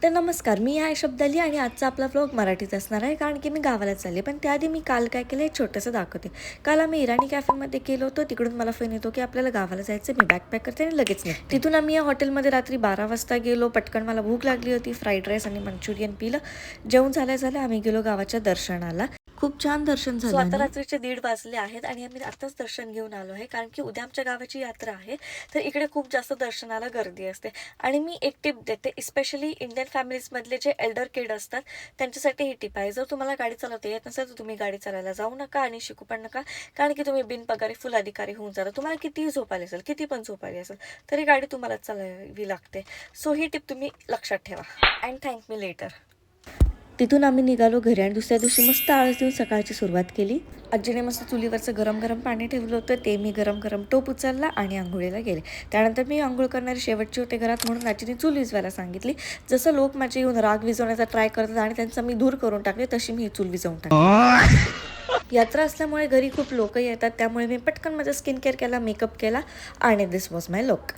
तर नमस्कार, मी आहे शब्दाली आणि आजचा आपला व्लॉग मराठीत असणार आहे, कारण की मी गावाला चालले. पण त्याआधी मी काल काय केलं एक छोटंसं दाखवते. काल आम्ही इराणी कॅफेमध्ये गेलो होतो. तिकडून मला फोन येतो की आपल्याला गावाला जायचं. मी बॅग पॅक करते आणि लगेच निघते. तिथून आम्ही या हॉटेलमध्ये रात्री 12 वाजता गेलो. पटकन मला भूक लागली होती. फ्राईड राईस आणि मंचुरियन पिलं. जेवण झालं आम्ही गेलो गावाच्या दर्शनाला. खूप छान दर्शन झालं. आता रात्रीचे 1:30 वाजले आहेत आणि आम्ही आताच दर्शन घेऊन आलो आहे, कारण की उद्या आमच्या गावाची यात्रा आहे. तर इकडे खूप जास्त दर्शनाला गर्दी असते. आणि मी एक टिप देते, स्पेशली इंडियन फॅमिलीजमधले जे एल्डर किड असतात त्यांच्यासाठी ही टिप आहे. जर तुम्हाला गाडी चालवता येत नसेल तर तुम्ही गाडी चालवायला जाऊ नका आणि शिकू पण नका, कारण की तुम्ही बिनपगारी फुल अधिकारी होऊन जाता. तुम्हाला कितीही झोप आली असेल, किती पण झोप आली असेल, तरी गाडी तुम्हाला चालवावी लागते. सो ही टिप तुम्ही लक्षात ठेवा. And thank me later. तिथून आम्ही निघालो घरी आणि दुसऱ्या दिवशी मस्त आळस देऊन सकाळची सुरुवात केली. आजीने मस्त चुलीवरचं गरम गरम पाणी ठेवलं होतं, ते मी गरम गरम टोप उचलला आणि आंघोळीला गेले. त्यानंतर मी आंघोळ करणारी शेवटची होते घरात, म्हणून आजीने चूल विझवायला सांगितली. जसं लोक माझे येऊन राग विझवण्याचा ट्राय करतात आणि त्यांचा मी दूर करून टाकले, तशी मी ही चूल विझवून टाकली. यात्रा असल्यामुळे घरी खूप लोक येतात, त्यामुळे मी पटकन माझा स्किन केअर केला, मेकअप केला आणि दिस वॉज माय लुक.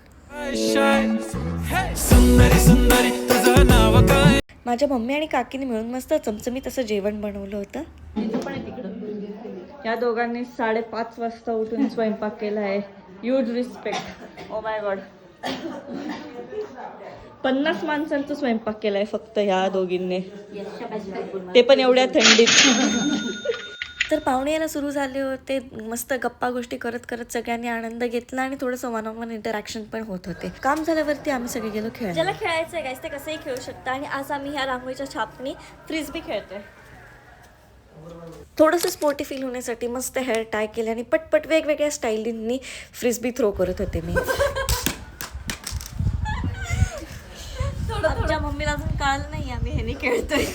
माझ्या मम्मी आणि काकीने मिळून मस्त चमचमीत असं जेवण बनवलं होतं. या दोघांनी 5:30 वाजता उठून स्वयंपाक केला आहे. Huge respect. Oh my God. 50 माणसांचा स्वयंपाक केलाय फक्त ह्या दोघींनी, ते पण एवढ्या थंडीत. तर पाहुणे यायला सुरू झाले होते. मस्त गप्पा गोष्टी करत करत सगळ्यांनी आनंद घेतला आणि थोडंसं वन ऑन वन इंटरॅक्शन पण होत होते. काम झाल्यावरती आम्ही सगळे गेलो खेळायला. ज्याला खेळायचं आहे गाईस ते कसंही खेळू शकता. आणि आज आम्ही ह्या रांगोळीच्या छापनी फ्रिस्बी खेळतोय. थोडंसं स्पोर्टी फील होण्यासाठी मस्त हेअर टाय केले आणि पटपट वेगवेगळ्या स्टाईलींनी फ्रिस्बी थ्रो करत होते मी. आमच्या मम्मीला अजून कळलं नाही आम्ही ह्याने खेळतोय.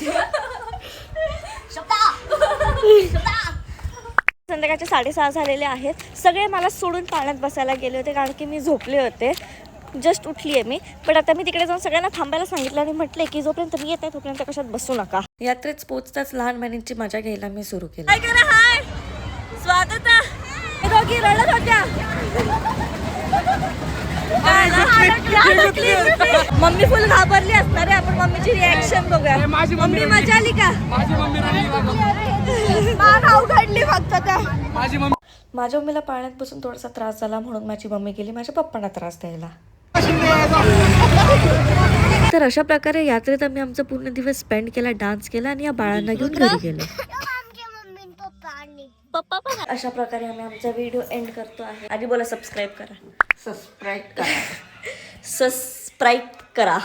संध्याकाळचे 6:30 झालेले आहेत. सगळे मला सोडून पाण्यात बसायला गेले होते, कारण की मी झोपले होते. जस्ट उठली आहे मी. पण आता मी तिकडे जाऊन सगळ्यांना थांबायला सांगितलं आणि म्हटले की जोपर्यंत मी येत आहे तोपर्यंत कशात बसू नका. यात्रेत पोचताच लहान बहिणींची मजा घ्यायला मी सुरू केलं. हाय, स्वागत आहे. दोघी रडत होत्या. मम्मी फुल घाबरली असणार आहे. आपण मम्मीची रिॲक्शन बघूया. मम्मी मजा आली का? घडली फक्त त्या. माझ्या मम्मीला पाण्यात बसून थोडासा त्रास झाला, म्हणून माझी मम्मी गेली माझ्या पप्पांना त्रास द्यायला. तर अशा प्रकारे यात्रेत आम्ही आमचा पूर्ण दिवस स्पेंड केला, डान्स केला आणि या बाळांना घेऊन घरी गेलो. पप्पा पण. अशा प्रकारे आम्ही आमचा व्हिडिओ एंड करतो आहे. आधी बोला सबस्क्राईब करा. सबस्क्राईब करा.